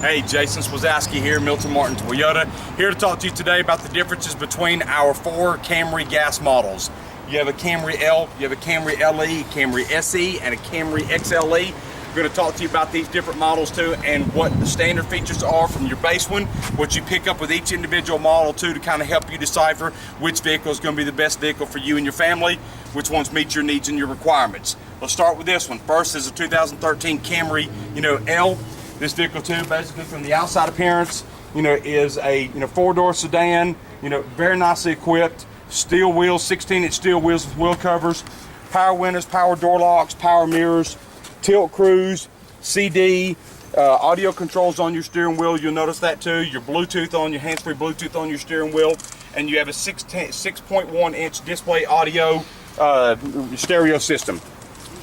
Hey, Jason Swoszowski here, Milton Martin Toyota, here to talk to you today about the differences between our 4 Camry gas models. You have a Camry L, you have a Camry LE, Camry SE, and a Camry XLE. We're going to talk to you about these different models too, and what the standard features are from your base one, what you pick up with each individual model too, to kind of help you decipher which vehicle is going to be the best vehicle for you and your family, which ones meet your needs and your requirements. Let's start with this one. First is a 2013 Camry, L. This vehicle too, basically from the outside appearance, is a 4-door sedan, very nicely equipped, steel wheels, 16-inch steel wheels with wheel covers, power windows, power door locks, power mirrors, tilt cruise, CD, audio controls on your steering wheel. You'll notice that too. Your Bluetooth on your hands-free Bluetooth on your steering wheel, and you have a 6.1-inch display audio stereo system.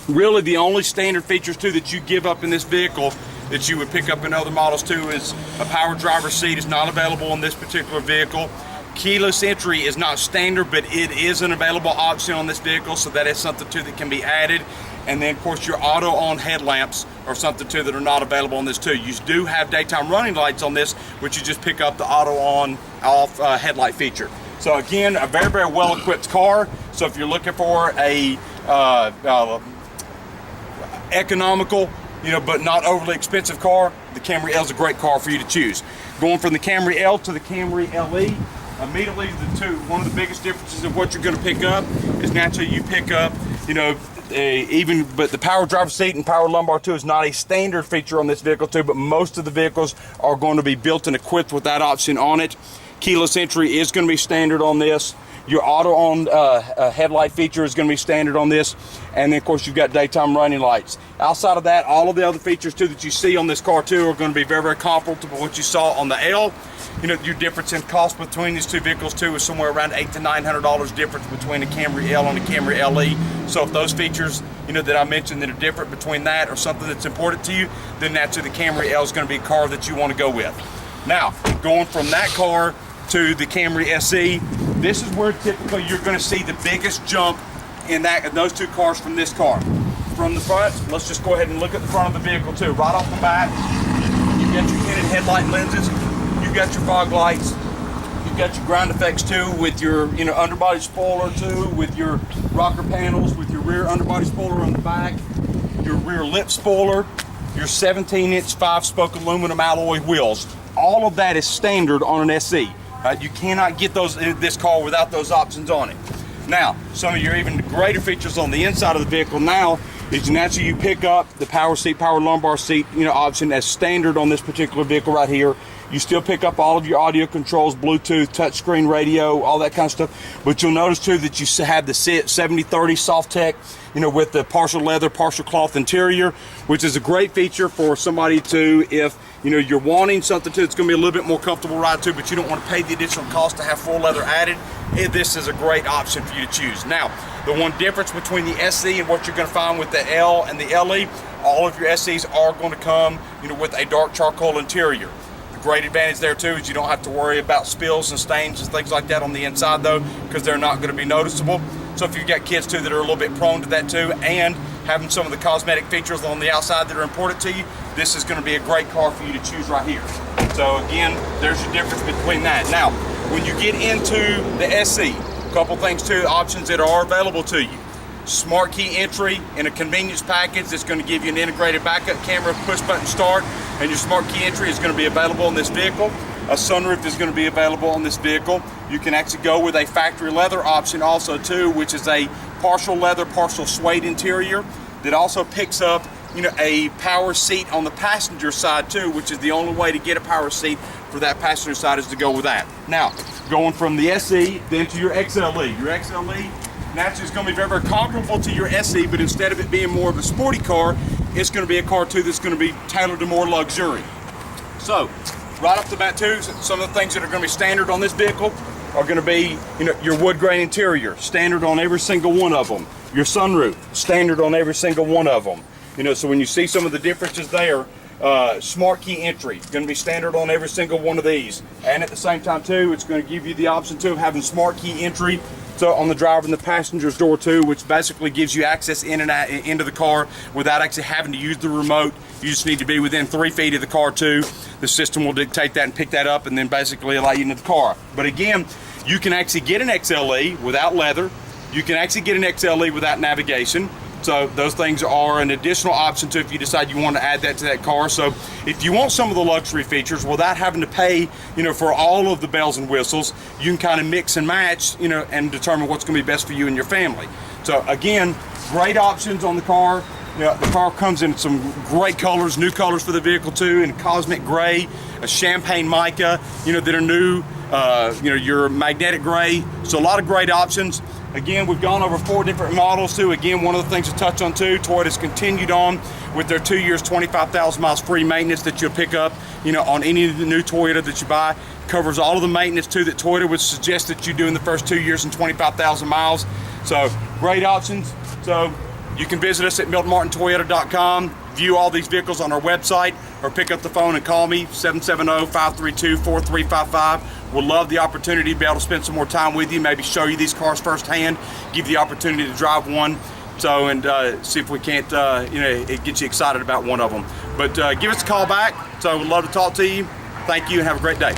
Really, the only standard features too that you give up in this vehicle that you would pick up in other models too is a power driver's seat. Is not available in this particular vehicle. Keyless entry is not standard, but it is an available option on this vehicle, so that is something too that can be added. And then of course your auto on headlamps are something too that are not available on this too. You do have daytime running lights on this, which you just pick up the auto on off headlight feature. So again, a very, very well equipped car. So if you're looking for a economical, but not overly expensive car, the Camry L is a great car for you to choose. Going from the Camry L to the Camry LE, immediately one of the biggest differences of what you're going to pick up is naturally you pick up, but the power driver's seat and power lumbar too is not a standard feature on this vehicle too, but most of the vehicles are going to be built and equipped with that option on it. Keyless entry is going to be standard on this. Your auto on headlight feature is going to be standard on this, and then of course you've got daytime running lights. Outside of that, all of the other features too that you see on this car too are going to be very, very comparable to what you saw on the L. Your difference in cost between these two vehicles too is somewhere around $800 to $900 difference between the Camry L and the Camry LE. So if those features that I mentioned that are different between that or something that's important to you, then naturally the Camry L is going to be a car that you want to go with. Now, going from that car to the Camry SE, this is where typically you're going to see the biggest jump in those two cars from this car. From the front, let's just go ahead and look at the front of the vehicle too. Right off the bat, you've got your tinted headlight lenses, you've got your fog lights, you've got your ground effects too with your underbody spoiler too, with your rocker panels, with your rear underbody spoiler on the back, your rear lip spoiler, your 17-inch 5-spoke aluminum alloy wheels. All of that is standard on an SE. You cannot get those in this car without those options on it. Now, some of your even greater features on the inside of the vehicle now is naturally you pick up the power seat, power lumbar seat, option as standard on this particular vehicle right here. You still pick up all of your audio controls, Bluetooth, touchscreen radio, all that kind of stuff. But you'll notice too that you have the 70/30 soft tech, with the partial leather, partial cloth interior, which is a great feature for somebody to, if you're wanting something too that's going to be a little bit more comfortable ride too, but you don't want to pay the additional cost to have full leather added. This is a great option for you to choose. Now, the one difference between the SE and what you're going to find with the L and the LE, all of your SEs are going to come, with a dark charcoal interior. Great advantage there too is you don't have to worry about spills and stains and things like that on the inside though, because they're not going to be noticeable. So if you've got kids too that are a little bit prone to that too, and having some of the cosmetic features on the outside that are important to you, this is going to be a great car for you to choose right here. So again, there's your difference between that. Now, when you get into the SE, a couple things too, options that are available to you. Smart key entry in a convenience package that's going to give you an integrated backup camera, push button start, and your smart key entry is going to be available in this vehicle. A sunroof is going to be available on this vehicle. You can actually go with a factory leather option also too, which is a partial leather, partial suede interior that also picks up a power seat on the passenger side too, which is the only way to get a power seat for that passenger side is to go with that. Now, going from the SE then to your XLE. Your XLE naturally is going to be very, very comparable to your SE, but instead of it being more of a sporty car, it's going to be a car too that's going to be tailored to more luxury. So, right off the bat too, some of the things that are going to be standard on this vehicle are going to be, your wood grain interior, standard on every single one of them. Your sunroof, standard on every single one of them. So when you see some of the differences there, smart key entry, going to be standard on every single one of these. And at the same time too, it's going to give you the option too of having smart key entry so on the driver and the passenger's door too, which basically gives you access in and out into the car without actually having to use the remote You just need to be within 3 feet of the car too. The system will dictate that and pick that up and then basically allow you into the car. But again, you can actually get an XLE without leather. You can actually get an XLE without navigation. So those things are an additional option too if you decide you want to add that to that car. So if you want some of the luxury features without having to pay, you know, for all of the bells and whistles, you can kind of mix and match, you know, and determine what's going to be best for you and your family. So again, great options on the car. You know, the car comes in some great colors, new colors for the vehicle too, in cosmic gray, a champagne mica, you know, that are new, you know, your magnetic gray. So a lot of great options. Again, we've gone over 4 different models too. Again, one of the things to touch on too, Toyota's continued on with their 2 years, 25,000 miles free maintenance that you'll pick up, you know, on any of the new Toyota that you buy. Covers all of the maintenance too that Toyota would suggest that you do in the first 2 years and 25,000 miles. So great options. So you can visit us at miltonmartintoyota.com, view all these vehicles on our website, or pick up the phone and call me, 770-532-4355. We'll love the opportunity to be able to spend some more time with you, maybe show you these cars firsthand, give you the opportunity to drive one, so, and see if we can't, you know, get you excited about one of them. But give us a call back. So we'd love to talk to you. Thank you and have a great day.